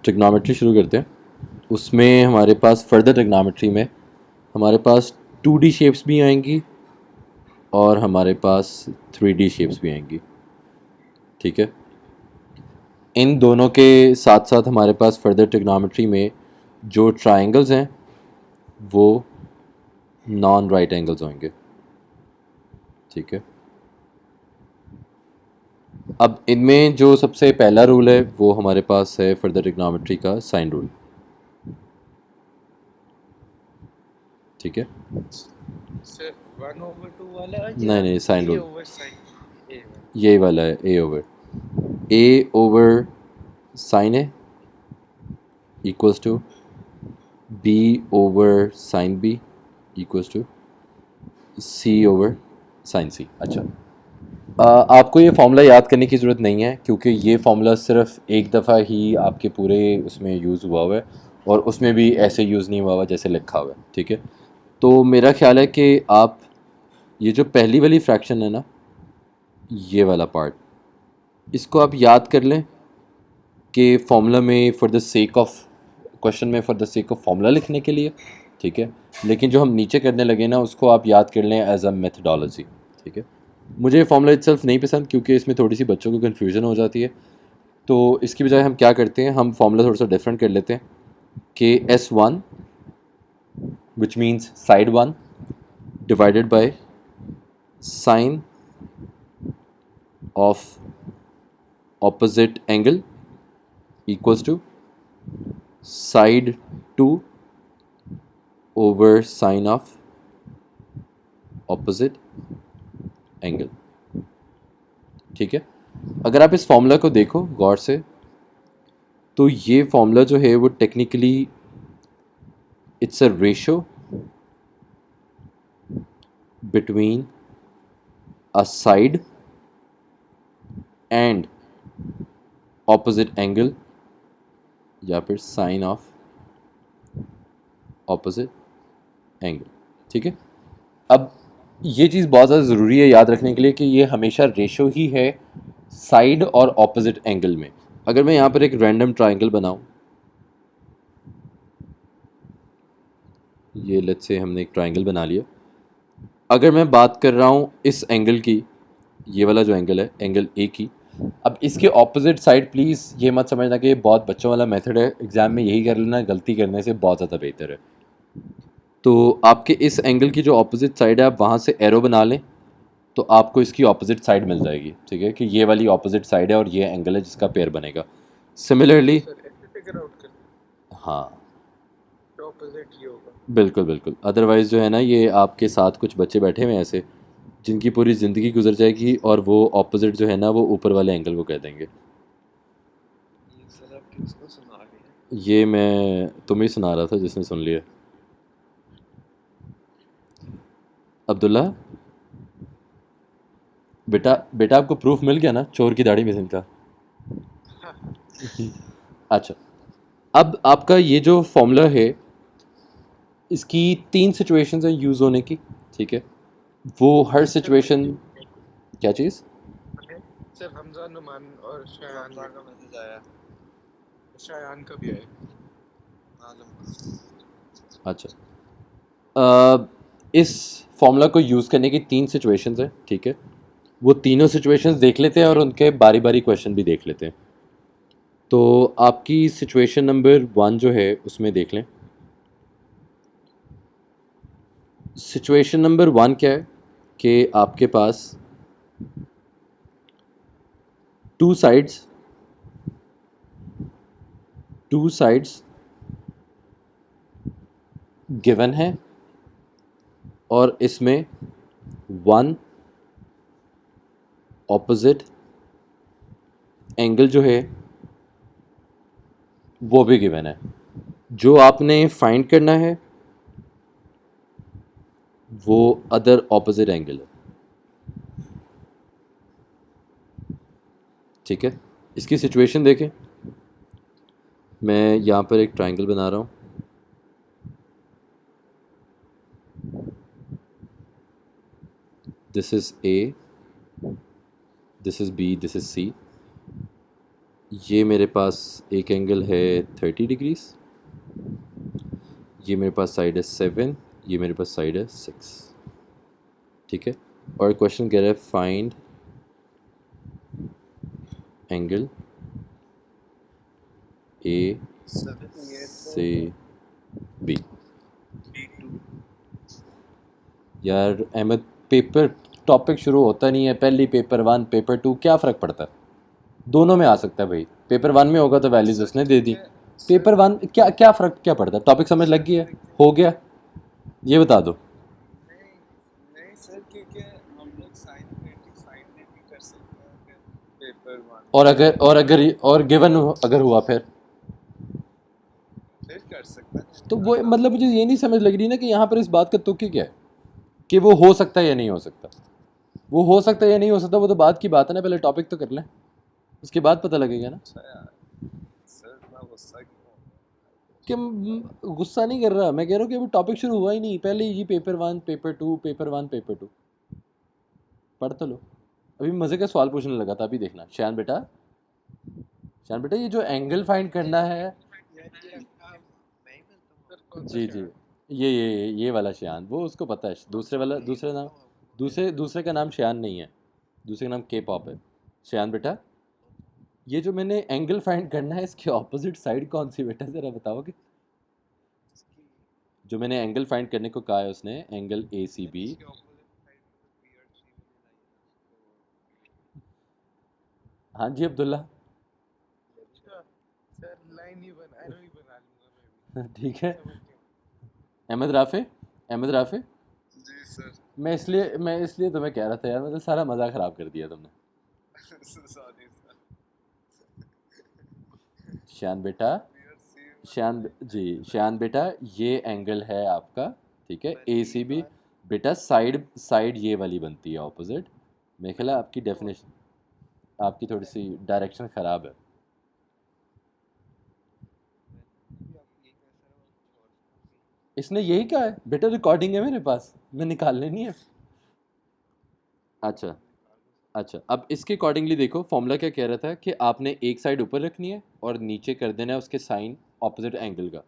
Trigonometry शुरू करते हैं। उसमें हमारे पास फर्दर ट्रिग्नोमेट्री में हमारे पास 2D शेप्स भी आएंगी और हमारे पास 3D शेप्स भी आएंगी। ठीक है, इन दोनों के साथ साथ हमारे पास फर्दर ट्रिग्नोमेट्री में जो ट्रायंगल्स हैं वो नॉन राइट एंगल्स होंगे। ठीक है, अब इनमें जो सबसे पहला रूल है वो हमारे पास है फर्दर ट्रिग्नोमेट्री का साइन रूल। ठीक है, सर 1/2 वाला नहीं या नहीं, sine A rule over sine A वाला? यही वाला है, A over sine A equals to B over sine B equals to C over sine C. अच्छा, आपको ये फार्मूला याद करने की ज़रूरत नहीं है क्योंकि ये फार्मूला सिर्फ एक दफ़ा ही आपके पूरे उसमें यूज़ हुआ हुआ है और उसमें भी ऐसे यूज़ नहीं हुआ हुआ जैसे लिखा हुआ है। ठीक है, तो मेरा ख्याल है कि आप ये जो पहली वाली फ्रैक्शन है ना, ये वाला पार्ट, इसको आप याद कर लें कि फार्मूला में for the sake of question में for the sake of formula लिखने के लिए। ठीक है, लेकिन जो हम नीचे करने लगे ना उसको आप याद कर लें एज अ मेथडोलॉजी। ठीक है, मुझे फार्मूला इटसेल्फ नहीं पसंद क्योंकि इसमें थोड़ी सी बच्चों को कन्फ्यूजन हो जाती है, तो इसकी बजाय हम क्या करते हैं, हम फार्मूला थोड़ा सा डिफरेंट कर लेते हैं कि S1 which means side one divided by sine of opposite angle equals to side 2 over sine of opposite angle. ठीक है, अगर आप इस फॉर्मूला को देखो गौर से तो ये फॉर्मूला जो है वो technically it's a ratio between a side and opposite angle या फिर साइन ऑफ ऑपोजिट एंगल। ठीक है, अब ये चीज़ बहुत ज़्यादा ज़रूरी है याद रखने के लिए कि ये हमेशा रेशो ही है साइड और ऑपोजिट एंगल में। अगर मैं यहाँ पर एक रैंडम ट्राइंगल बनाऊँ, ये लेट्स से हमने एक ट्राइंगल बना लिया, अगर मैं बात कर रहा हूँ इस एंगल की, ये वाला जो एंगल है एंगल ए की, अब इसके ऑपोजिट साइड प्लीज़ ये मत समझना कि ये बहुत बच्चों वाला मेथड है, एग्ज़ाम में यही कर लेना, गलती करने से बहुत ज़्यादा बेहतर है। तो आपके इस एंगल की जो ऑपोजिट साइड है आप वहाँ से एरो बना लें तो आपको इसकी ऑपोजिट साइड मिल जाएगी। ठीक है, कि ये वाली ऑपोजिट साइड है और ये एंगल है जिसका पेयर बनेगा। सिमिलरली सर ऐसे फिगर आउट कर हाँ, ऑपोजिट ये होगा। बिल्कुल बिल्कुल, अदरवाइज़ जो है ना ये आपके साथ कुछ बच्चे बैठे हुए हैं ऐसे जिनकी पूरी ज़िंदगी गुजर जाएगी और वो ऑपोजिट जो है ना वो ऊपर वाले एंगल को कह देंगे। ये सर आप किसको सुना रहे हैं? ये मैं तुम्हें सुना रहा था जिसने सुन लिया। अब्दुल्ला, बेटा बेटा आपको प्रूफ मिल गया ना चोर की दाढ़ी मिसिंग का? अच्छा, अब आपका ये जो फॉर्मूला है इसकी 3 सिचुएशंस हैं यूज़ होने की। ठीक है, वो हर सर सिचुएशन, क्या चीज़? मैंने सर हमजा नुमान और शायान रमजान का मैसेज आया। का भी है। आलम अच्छा, इस फॉर्मूला को यूज़ करने की 3 सिचुएशंस हैं। ठीक है, वो तीनों सिचुएशंस देख लेते हैं और उनके बारी बारी क्वेश्चन भी देख लेते हैं। तो आपकी सिचुएशन नंबर 1 जो है उसमें देख लें। सिचुएशन नंबर 1 क्या है कि आपके पास टू साइड्स गिवन है और इसमें वन ऑपोजिट एंगल जो है वो भी गिवन है। जो आपने फाइंड करना है वो अदर ऑपोजिट एंगल है। ठीक है, इसकी सिचुएशन देखें, मैं यहाँ पर एक ट्रायंगल बना रहा हूँ। This is A, this is B, this is C. ये मेरे पास एक एंगल है 30 डिग्रीज, ये मेरे पास साइड है 7, ये मेरे पास साइड है 6, ठीक है। और क्वेश्चन कह रहा है फाइंड एंगल ए सर ये से बी। B2 यार अहमद, पेपर टॉपिक शुरू होता नहीं है, पहली पेपर 1 पेपर 2 क्या फ़र्क पड़ता है, दोनों में आ सकता है भाई। पेपर 1 में होगा तो वैल्यूज सर उसने दे दी, क्योंकि पेपर 1 क्या क्या फ़र्क क्या पड़ता है, टॉपिक समझ लग गई है, हो गया, ये बता दो। नहीं नहीं सर, क्योंकि हम लोग साइन नेटिव फाइंड नहीं कर सकते हैं अगर पेपर 1 और में अगर और अगर और गिवन अगर हुआ फिर कर सकते हैं। तो वो मतलब मुझे ये नहीं समझ लग रही ना कि यहाँ पर इस बात का तुक ही क्या है कि वो हो सकता है या नहीं हो सकता। वो हो सकता है या नहीं हो सकता वो तो बात की बात है ना, पहले टॉपिक तो कर लें, उसके बाद पता लगेगा ना। अच्छा यार, सर इतना गुस्सा क्यों हो कि गुस्सा नहीं कर रहा, मैं कह रहा हूँ कि अभी टॉपिक शुरू हुआ ही नहीं, पहले ही पेपर 1 पेपर 2 पेपर 1 पेपर 2 पढ़ तो लो। अभी मज़े का सवाल पूछने लगा था, अभी देखना शान बेटा, शान बेटा ये जो एंगल फाइंड करना है, यार ये काम मैं ही मिलता हूँ। सर कौन सा जी जी, शहर? ये वाला शान, वो उसको पता है, दूसरे वाला नहीं दूसरा नाम, मिलता हूँ आपको। दूसरे का नाम शान नहीं है, दूसरे का नाम के पॉप है। शान बेटा ये जो मैंने एंगल फाइंड करना है इसके ऑपोजिट साइड कौन सी बेटा, ज़रा बताओगे। इसकी जो मैंने एंगल फाइंड करने को कहा है उसने, angle A C sir B. इसके ऑपोजिट साइड में तो बी और सी वाली लाइन है हाँ जी अब्दुल्ला। तो अच्छा सर लाइन ही बना एरो ही बना लूंगा मैं ठीक भी है। समझ गया। अहमद राफे, अहमद राफे, जी सर मैं इसलिए तुम्हें कह रहा था यार, मतलब सारा मज़ा ख़राब कर दिया तुमने। Sorry sir. शान बेटा, बी और सी शान वाली जी, लाइन है शान बेटा ये एंगल है आपका, ठीक है, मैंने ए यही सी बी। कहा बेटा साइड साइड ये वाली बनती है ऑपोजिट। मेरे ख्याल है आपकी तो डेफिनेशन, आपकी थोड़ी सी डायरेक्शन ख़राब है। मैंने भी आपको यही कहा सर, और कुछ और सुना इसने यही कहा है बेटा, रिकॉर्डिंग है मेरे पास, मैं निकाल लेनी है। अच्छा, निकाल लो सर। अच्छा अब इसके अकॉर्डिंगली देखो, फॉर्मूला क्या कह रहा था कि आपने एक साइड ऊपर रखनी है और नीचे कर देना है उसके साइन ऑपोजिट एंगल का।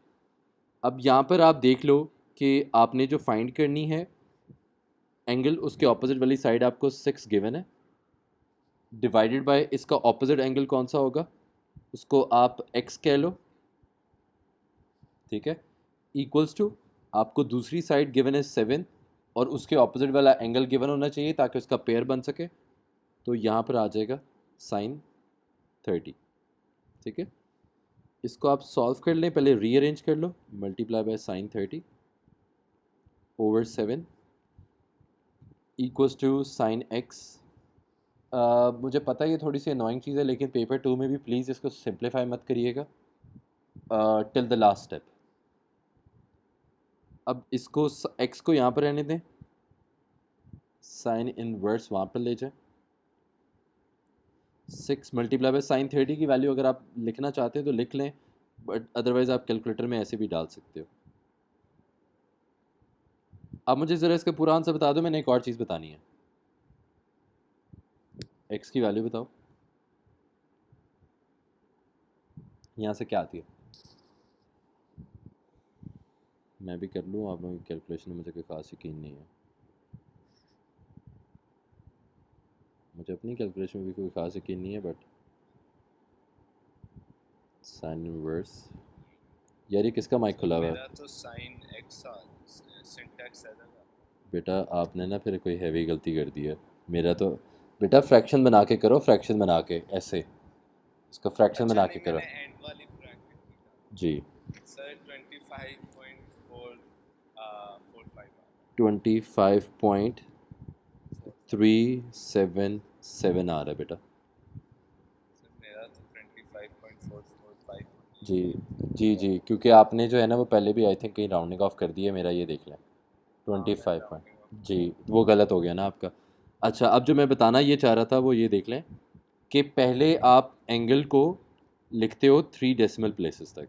अब यहाँ पर आप देख लो कि आपने जो फाइंड करनी है एंगल, उसके ऑपोजिट वाली साइड आपको 6 गिवन है, डिवाइडेड बाय इसका ऑपोजिट एंगल कौन सा होगा, उसको आप x कह लो, ठीक है, इक्वल्स टू आपको दूसरी साइड गिवन है 7 और उसके ऑपोजिट वाला एंगल गिवन होना चाहिए ताकि उसका पेयर बन सके, तो यहाँ पर आ जाएगा साइन 30, ठीक है। इसको आप सॉल्व कर लें, पहले रीअरेंज कर लो, multiply by sine 30 over 7 equals to sine x. मुझे पता है ये थोड़ी सी अनोइंग चीज़ है, लेकिन पेपर 2 में भी प्लीज़ इसको सिंप्लीफाई मत करिएगा टिल द लास्ट स्टेप। अब इसको एक्स को यहाँ पर रहने दें, साइन इनवर्स वहाँ पर ले जाए, 6 मल्टीप्लाई बाय साइन 30 की वैल्यू अगर आप लिखना चाहते हैं तो लिख लें, बट अदरवाइज़ आप कैलकुलेटर में ऐसे भी डाल सकते हो। अब मुझे ज़रा इसका पूरा आंसर बता दो, मैंने एक और चीज़ बतानी है, एक्स की वैल्यू बताओ यहाँ से क्या आती है। मैं भी कर लूँ, आप लोगों की कैलकुलेशन में मुझे कोई खास यकीन नहीं है, मुझे अपनी कैलकुलेशन में भी कोई खास यकीन नहीं है, बट साइन इनवर्स, यार ये किसका माइक सर खुला हुआ है। मेरा तो साइन एक्स सिंटैक्स एरर है। बेटा आपने ना फिर कोई हैवी गलती कर दी है, मेरा तो बेटा फ्रैक्शन बना के करो, फ्रैक्शन बना के ऐसे, इसका फ्रैक्शन अच्छा बना के नहीं, करो। मैंने एंड वाली ब्रैकेट निकाली जी, सर 25.445 25.377 आ रहा है बेटा। सर मेरा तो 25.445 जी जी जी, क्योंकि आपने जो है ना वो पहले भी आई थिंक कहीं राउंडिंग ऑफ कर दी है, मेरा ये देख लें हाँ मैंने 25 पॉइंट, राउंडिंग ऑफ जी वो गलत हो गया ना आपका। अच्छा अब जो मैं बताना ये चाह रहा था वो ये देख लें कि पहले आप एंगल को लिखते हो 3 डेसिमल प्लेसेस तक,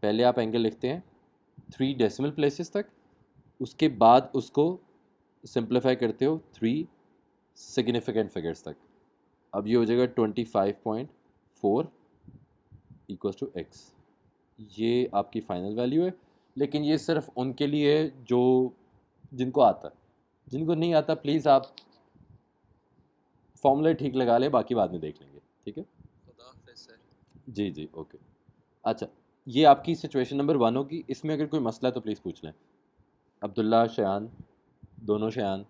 पहले आप एंगल लिखते हैं 3 डेसिमल प्लेसेस तक, उसके बाद उसको सिंप्लीफाई करते हो 3 सिग्निफिकेंट फिगर्स तक, अब ये हो जाएगा 25.4 इक्वल्स टू एक्स। ये आपकी फाइनल वैल्यू है, लेकिन ये सिर्फ उनके लिए है जो जिनको आता है। जिनको नहीं आता प्लीज़ आप फॉर्मूले ठीक लगा लें, बाकी बाद में देख लेंगे, ठीक है। खुदा हाफिज सर। जी जी ओके। अच्छा, ये आपकी सिचुएशन नंबर 1 होगी। इसमें अगर कोई मसला है तो प्लीज़ पूछ लें। अब्दुल्ला, शयान, दोनों शयान,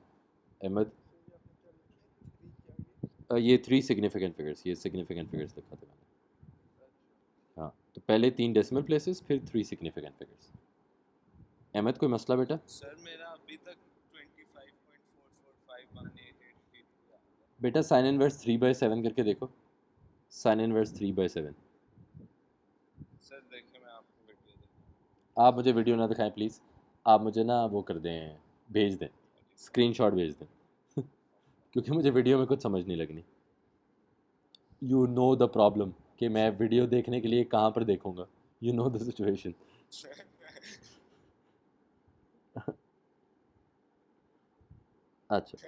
अहमद। ये 3 सिग्निफिकेंट फिगर्स, ये सिग्निफिकेंट फिगर्स लिखा था मैंने। हाँ, तो पहले 3 डेसिमल प्लेसेस, फिर 3 सिग्निफिकेंट फिगर्स। अहमद, कोई मसला बेटा? सर मेरा अभी तक 25.4451883 बेटा साइन इनवर्स 3/7 करके देखो। Sine inverse 3/7। सर देखिए मैं आपको वीडियो देता आप मुझे वीडियो ना दिखाएं प्लीज़। आप मुझे ना वो कर दें, भेज दें, स्क्रीनशॉट भेज दें क्योंकि मुझे वीडियो में कुछ समझ नहीं लगनी। यू नो द प्रॉब्लम कि मैं वीडियो देखने के लिए कहाँ पर देखूँगा। You know the situation. हूँ। अच्छा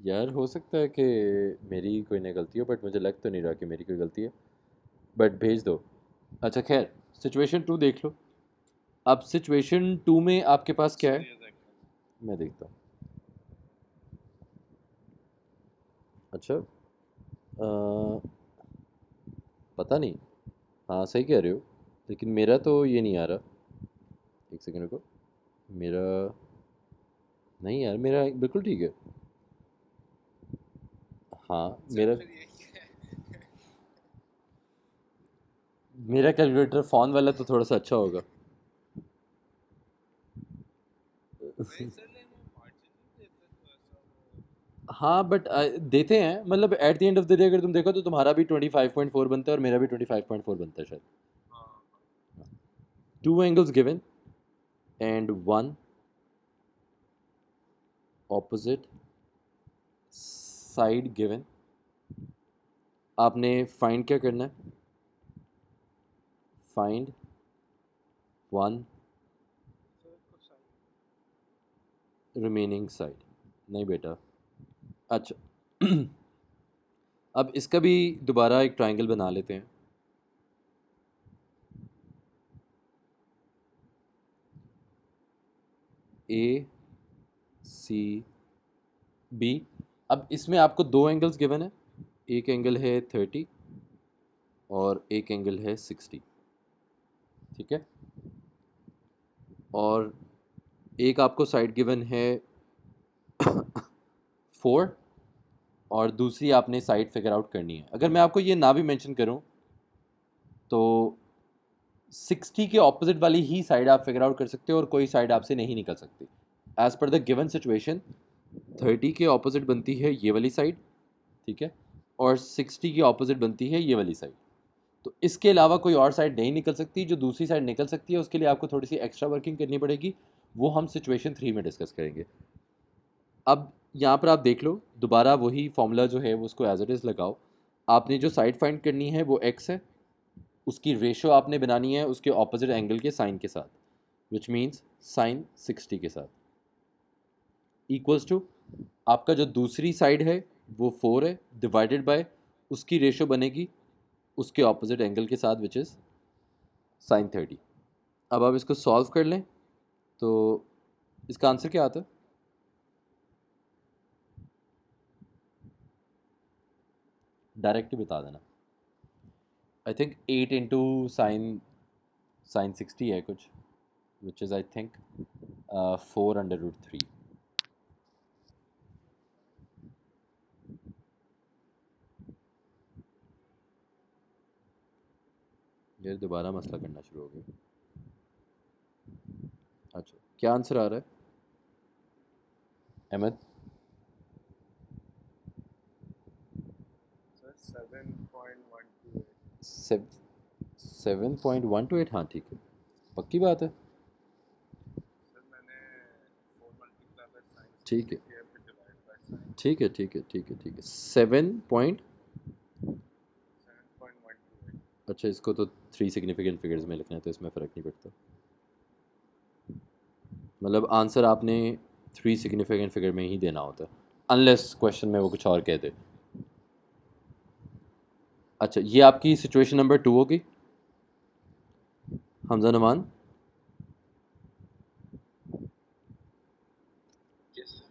यार, हो सकता है कि मेरी कोई ना गलती हो, बट मुझे लग तो नहीं रहा कि मेरी कोई गलती है, बट भेज दो। अच्छा खैर, सिचुएशन 2 देख लो। अब सिचुएशन 2 में आपके पास क्या सर है? ये देखिए मैं देखता हूँ। अच्छा, पता नहीं। हाँ सही कह रहे हो, लेकिन मेरा तो ये नहीं आ रहा। एक सेकंड रुको। मेरा नहीं यार, मेरा बिल्कुल ठीक है। हाँ सर मेरा फिर यही है। मेरा कैलकुलेटर फ़ोन वाला तो थोड़ा सा अच्छा होगा। नहीं सर लेकिन वो मार्जिन नहीं देते तो ऐसा वो। हाँ बट देते हैं, मतलब at the end of the day अगर तुम देखो तो तुम्हारा भी 25.4 बनता है और मेरा भी 25.4 बनता है शायद। हाँ two angles given and one opposite side given. आपने फाइंड क्या करना है? फाइंड वन सर कुछ साइन रिमेनिंग साइड। नहीं बेटा। अच्छा अब इसका भी दोबारा एक ट्रायंगल बना लेते हैं। ए सी बी। अब इसमें आपको दो एंगल्स गिवन है। एक एंगल है 30 और एक एंगल है 60, ठीक है। और एक आपको साइड गिवन है 4 और दूसरी आपने साइड फिगर आउट करनी है। अगर मैं आपको ये ना भी मेंशन करूं तो 60 के ऑपोजिट वाली ही साइड आप फिगर आउट कर सकते हो और कोई साइड आपसे नहीं निकल सकती। As per the given situation 30 के ऑपोजिट बनती है ये वाली साइड, ठीक है, और 60 की ऑपोजिट बनती है ये वाली साइड। तो इसके अलावा कोई और साइड नहीं निकल सकती। जो दूसरी साइड निकल सकती है उसके लिए आपको थोड़ी सी एक्स्ट्रा वर्किंग करनी पड़ेगी, वो हम सिचुएशन 3 में डिस्कस करेंगे। अब यहाँ पर आप देख लो, दोबारा वही फॉर्मूला जो है वो उसको एज इट इज़ लगाओ। आपने जो साइड फाइंड करनी है वो एक्स है, उसकी रेशो आपने बनानी है उसके ऑपोजिट एंगल के साइन के साथ, विच मीन्स साइन 60 के साथ, इक्वल्स टू आपका जो दूसरी साइड है वो 4 है डिवाइडेड बाय उसकी रेशो बनेगी उसके ऑपोजिट एंगल के साथ, विच इज़ साइन 30। अब आप इसको सॉल्व कर लें तो इसका आंसर क्या आता है? डायरेक्ट बता देना। I think 8 into sine sine 60 है कुछ, विच इज़ आई थिंक 4√3। यार दोबारा मसला करना शुरू हो गया। अच्छा, क्या आंसर आ रहा है अहमद? सर 7.128। 7.128। हाँ ठीक है, पक्की बात है। सर मैंने 4 मल्टीप्लाई बाय साइन ठीक है 60 किया फिर डिवाइड बाय साइन ठीक है ठीक है ठीक है ठीक है 7 पॉइंट। 7.128। अच्छा, इसको तो 3 सिग्निफिकेंट फिगर्स में लिखना है तो इसमें फ़र्क नहीं पड़ता। मतलब आंसर आपने 3 सिग्निफिकेंट फिगर में ही देना होता है। अनलेस क्वेश्चन में वो कुछ और कह दे। अच्छा, ये आपकी सिचुएशन नंबर 2 होगी हमजा नुमान। Yes sir.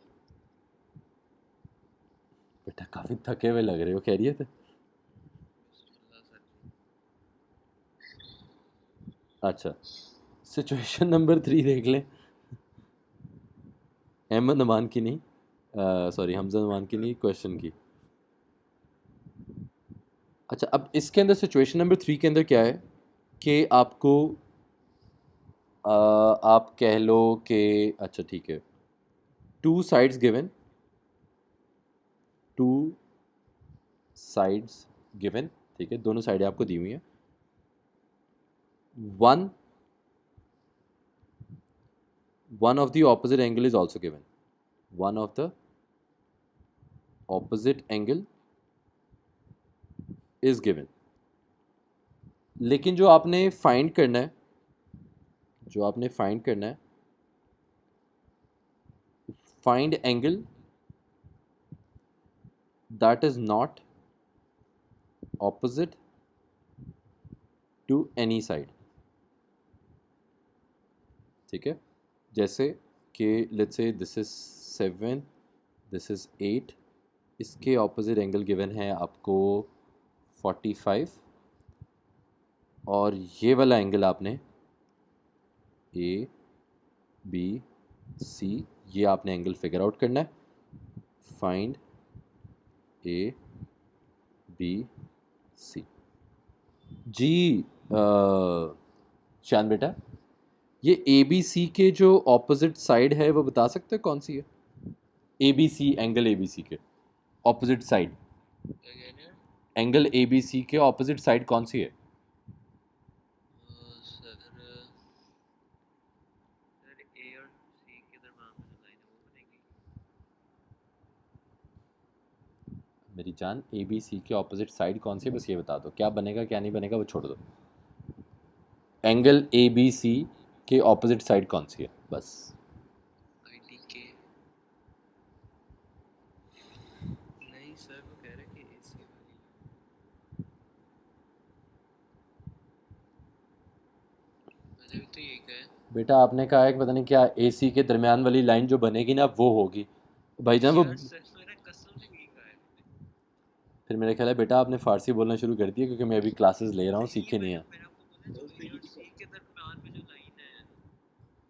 बेटा काफ़ी थके हुए लग रहे हो, खैरियत है? बिस्मिल्लाह सर जी। अच्छा, सिचुएशन नंबर 3 देख लें। अहमद नुमान की नहीं, सॉरी हमजा नुमान की नहीं, क्वेश्चन की। अच्छा, अब इसके अंदर सिचुएशन नंबर 3 के अंदर क्या है कि आपको आप कह लो कि अच्छा ठीक है, two sides given, two sides given, ठीक है, दोनों साइडें आपको दी हुई हैं। One one of the opposite angle is also given, one of the opposite angle is given। लेकिन जो आपने फाइंड करना है, जो आपने फाइंड करना है, find angle that is not opposite to any side. ठीक है, जैसे कि let's say this is 7, this is 8, इसके ऑपोजिट एंगल गिवन है आपको 45, और ये वाला एंगल आपने ए बी सी, ये आपने एंगल फिगर आउट करना है। फाइंड ए बी सी। जी शान बेटा, ये ए बी सी के जो ऑपोजिट साइड है वो बता सकते हैं कौन सी है? A B C, angle A B C के ऑपोजिट साइड, क्या कह रहे हैं? एंगल ए बी सी के ऑपोजिट साइड कौन सी है? सर ए और सी के दरम्यान में जो लाइन है वो बनेगी। मेरी जान, ए बी सी के ऑपोजिट साइड कौन सी है, बस ये बता दो। क्या बनेगा क्या नहीं बनेगा वो छोड़ दो। एंगल ए बी सी के ऑपोजिट साइड कौन सी है, बस। आई डी के। नहीं सर, वो कह रहे कि ए सी वाली। मैंने भी तो यही कहा है। बेटा आपने कहा है कि पता नहीं क्या ए सी के दरमियान वाली लाइन जो बनेगी ना वो होगी भाईजान वो। यार सर मैंने कसम से यही कहा है। फिर मेरा ख्याल है बेटा आपने फ़ारसी बोलना शुरू कर दिया, क्योंकि मैं अभी क्लासेस ले रहा हूँ, नहीं सीखे नहीं मैंने हैं। मैंने आपको बोला जो ए और सी के दरम्यान में जो लाइन है।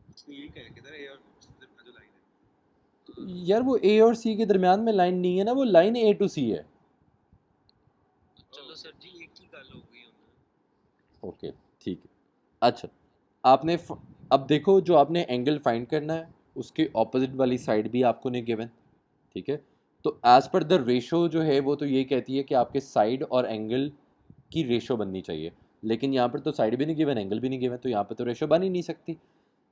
उसको यही कहे किधर ए और सी के दरमियान जो लाइन है। यार वो ए और सी के दरमियान में लाइन नहीं है ना, वो लाइन ए टू सी है। चलो सर जी, एक ही गल हो गई हमें। ओके ठीक है। अच्छा, आपने अब देखो, जो आपने एंगल फाइंड करना है उसके ऑपोजिट वाली साइड भी आपको नहीं गिवन, ठीक है। तो एज पर द रेशो जो है वो तो ये कहती है कि आपके साइड और एंगल की रेशो बननी चाहिए, लेकिन यहाँ पर तो साइड भी नहीं गिवन, एंगल भी नहीं गिवन, तो यहाँ पर तो रेशो बन ही नहीं सकती।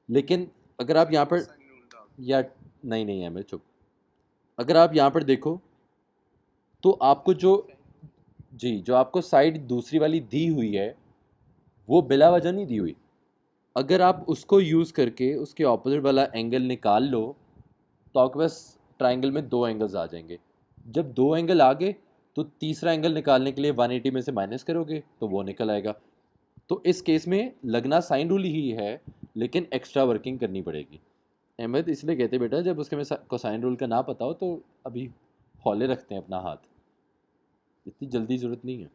लेकिन अगर आप यहाँ पर, साइन रूल डाल या नहीं नहीं है, मैं चुप, अगर आप यहाँ पर देखो तो आपको जो, जी जो आपको साइड दूसरी वाली दी हुई है वो बिला वजह नहीं दी हुई। अगर आप उसको यूज़ करके उसके ऑपोजिट वाला एंगल निकाल लो तो आपके पास ट्राइंगल में दो एंगल्स आ जाएंगे। जब दो एंगल आ गए तो तीसरा एंगल निकालने के लिए 180 में से माइनस करोगे तो वो निकल आएगा। तो इस केस में लगना साइन रूल ही है, लेकिन एक्स्ट्रा वर्किंग करनी पड़ेगी। अहमद इसलिए कहते बेटा, जब उसके में कोसाइन रूल का ना पता हो तो अभी हौले रखते हैं अपना हाथ, इतनी जल्दी ज़रूरत नहीं है।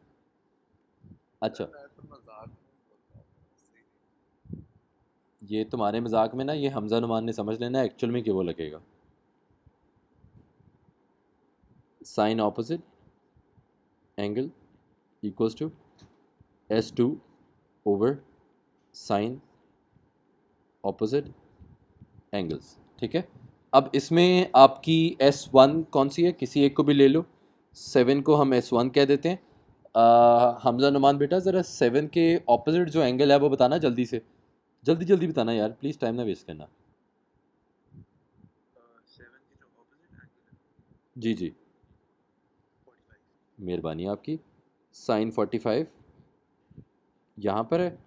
अच्छा, मैं तो मजाक में बोलता हूँ सही। ये तुम्हारे मजाक में ना, ये हमजा नुमान ने समझ लेना एक्चुअल में कि वो लगेगा। Sine opposite angle equals to S2 over sine opposite angles, ठीक है। अब इसमें आपकी S1 कौन सी है, किसी एक को भी ले लो। 7 को हम S1 कह देते हैं। हमजा नुमान बेटा ज़रा 7 के ऑपोजिट जो एंगल है वो बताना जल्दी से, जल्दी जल्दी बताना यार प्लीज़, टाइम ना वेस्ट करना। 7 की जो ऑपोजिट एंगल है जी जी, 45। मेहरबानी आपकी। साइन 45 यहाँ पर है।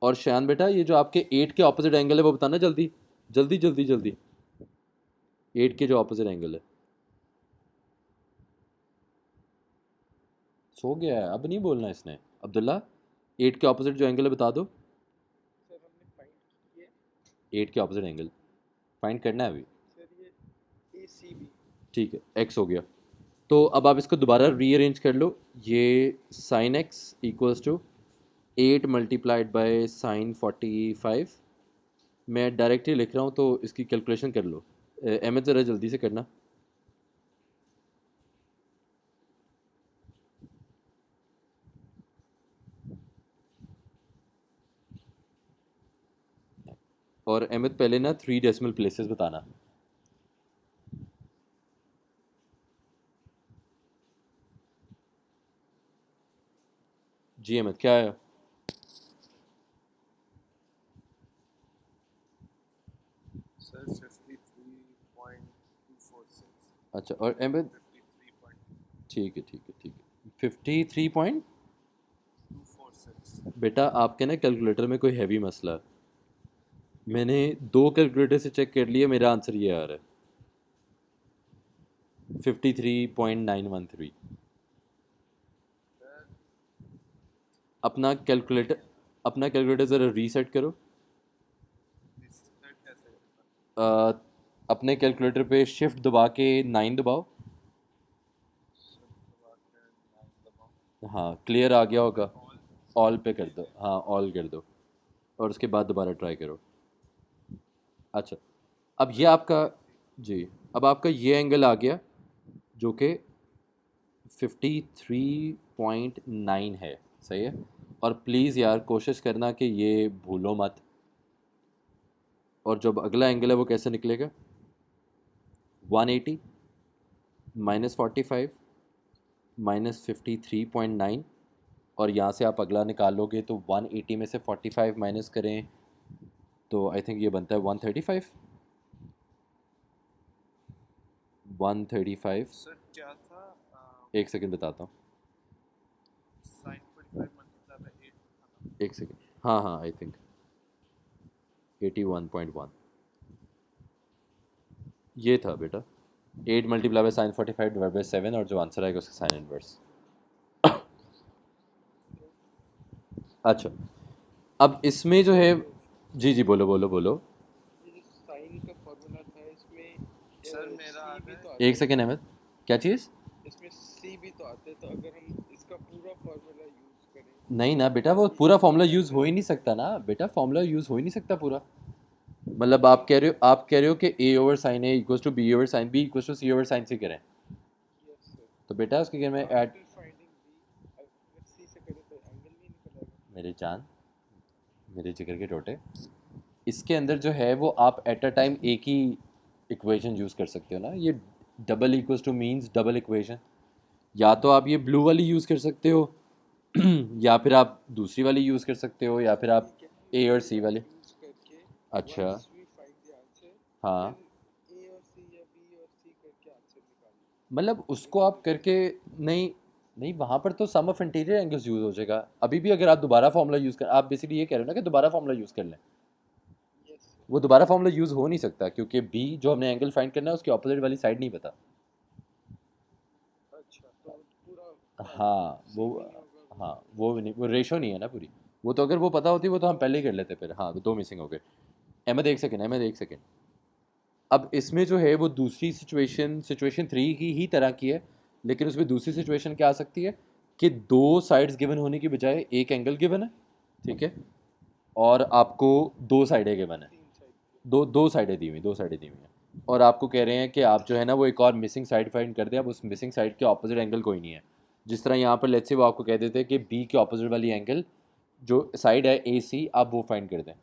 और शान बेटा ये जो आपके 8 के ऑपोजिट एंगल है वो बताना जल्दी जल्दी जल्दी जल्दी। 8 के जो ऑपोजिट एंगल है सो गया है, अब नहीं बोलना इसने। अब्दुल्ला 8 के ऑपोजिट जो एंगल है बता दो। सर हमने फाइंड किए 8 के ऑपोजिट एंगल फाइंड करना है अभी। सर, ये ए सी बी। ठीक है, x हो गया। तो अब आप इसको दोबारा रीअरेंज कर लो। ये sine x equals to 8 multiplied by sine 45। मैं डायरेक्टली लिख रहा हूँ तो इसकी कैलकुलेशन कर लो। अहमद ज़रा जल्दी से करना। और अहमद पहले ना 3 डेसिमल प्लेसेस बताना। जी अहमद क्या आया? सर 53.246। अच्छा, और अहमद 53.246। ठीक है ठीक है ठीक है 53 पॉइंट। बेटा आपके ना कैलकुलेटर में कोई हैवी मसला है। मैंने 2 कैलकुलेटर से चेक कर लिया, मेरा आंसर ये आ रहा है 53.913। सर अपना कैलकुलेटर अपना कैलकुलेटर ज़रा रीसेट करो। रिसेट कैसे करना? अ, अपने कैलकुलेटर पे शिफ्ट दबा के 9 दबाओ। शिफ्ट दबा कर 9 दबाओ। हाँ क्लियर आ गया होगा। ऑल ऑल पे कर दो, हाँ ऑल कर दो, और उसके बाद दोबारा ट्राई करो। अच्छा, अब ये सर आपका, 53। जी अब आपका ये एंगल आ गया जो कि 53.9 है। सही है। और प्लीज़ यार कोशिश करना कि ये भूलो मत। और जब अगला एंगल है वो कैसे निकलेगा? 180 -45 -53.9, और यहाँ से आप अगला निकालोगे तो 180 में से 45 माइनस करें तो आई थिंक ये बनता है 135। 135। सर क्या था? एक सेकंड बताता हूँ। साइन 45 मल्टीप्लाई बाय 8 था ना? एक सेकंड। हाँ हाँ आई थिंक 81.1 ये था बेटा। 8 multiply by sine 45 divide by 7, और जो आंसर आएगा उसका साइन इनवर्स। अच्छा, अब इसमें जो है, तो जी जी बोलो बोलो बोलो। ये जो साइन का फॉर्मूला था इसमें सर मेरा आ सी भी गया तो है। आते एक हैं, सेकंड अहमद, क्या चीज़? इसमें सी भी तो आते हैं, तो अगर हम इसका पूरा फॉर्मूला यूज करें नहीं ना बेटा, वो तो पूरा ये फॉर्मूला क्या यूज़ हो ही करें? नहीं सकता ना बेटा, फॉर्मूला यूज़ हो ही नहीं सकता पूरा। मतलब आप कह रहे हो कि A over sine A equals to B over sine B equals to C over sine C करें। Yes sir. तो बेटा उसके घर में तो ऐड, आफ्टर फाइंडिंग बी अगर सी से करें तो एंगल नहीं निकल आएगा। मेरे जान, मेरे जिगर के टोटे, इसके अंदर जो है वो आप एट अ टाइम एक ही इक्वेशन यूज़ कर सकते हो ना। ये double equals two means double equation. या तो आप ये ब्लू वाली यूज़ कर सकते हो या फिर आप दूसरी वाली यूज़ कर सकते हो, या सर फिर आप ठीक है, हम ए और ब्लू सी वाली वाले। यूज करके अच्छा। Once we find the answer हाँ, फिर ए और सी या बी और सी करके आंसर निकालेंगे, मतलब उसको लेकिन आप करके, रिवर्स। नहीं नहीं, वहाँ पर तो सम ऑफ इंटीरियर एंगल्स यूज़ हो जाएगा। अभी भी अगर आप दोबारा फॉर्मूला यूज़ कर, आप बेसिकली ये कह रहे हो ना कि दोबारा फॉर्मूला यूज़ कर लें। Yes sir. वो दोबारा फॉर्मूला यूज़ हो नहीं सकता क्योंकि बी जो हमने एंगल फाइंड करना है उसकी ऑपोजिट वाली साइड नहीं पता। अच्छा, तो पूरा हाँ वो, सी भी नहीं होगा वो। हाँ वो भी नहीं, वो रेशो नहीं है ना पूरी। वो तो अगर वो पता होती वो तो हम पहले ही कर लेते फिर। हाँ तो 2 मिसिंग हो गए। अहमद एक सेकेंड, अहमद एक सेकेंड। अब इसमें जो है वो दूसरी सिचुएशन 3 की ही तरह की है, लेकिन उसमें दूसरी सिचुएशन क्या आ सकती है कि 2 साइड्स गिवन होने की बजाय एक एंगल गिवन है, ठीक है, और आपको 2 साइडें गिवन है। तीन साइड के। दो साइडें दी हुई, 2 साइडें दी हुई हैं, और आपको कह रहे हैं कि आप जो है ना वो एक और मिसिंग साइड फाइंड कर दें। अब उस मिसिंग साइड के ऑपोजिट एंगल कोई नहीं है। जिस तरह यहाँ पर लेट्स से वो आपको कह देते हैं कि बी के ऑपोजिट वाली एंगल जो साइड है ए सी, आप वो फाइंड कर दें।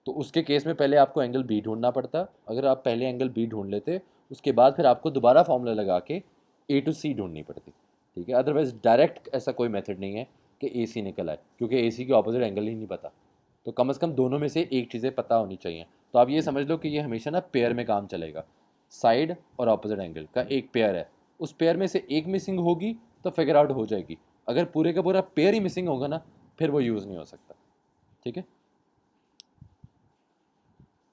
तो उसके केस में पहले आपको एंगल बी ढूंढना पड़ता। अगर आप पहले एंगल बी ढूंढ लेते उसके बाद फिर आपको दोबारा फॉर्मूला लगा के ए टू सी ढूंढनी पड़ती, ठीक है। अदरवाइज डायरेक्ट ऐसा कोई मेथड नहीं है कि ए सी निकल आए, क्योंकि ए सी के ऑपोजिट एंगल ही नहीं पता। तो कम से कम दोनों में से एक चीज़ें पता होनी चाहिए। तो आप ये समझ लो कि ये हमेशा ना पेयर में काम चलेगा। साइड और ऑपोजिट एंगल का एक पेयर है, उस पेयर में से एक मिसिंग होगी तो फिगर आउट हो जाएगी। अगर पूरे का पूरा पेयर ही मिसिंग होगा ना, फिर वो यूज़ नहीं हो सकता, ठीक है।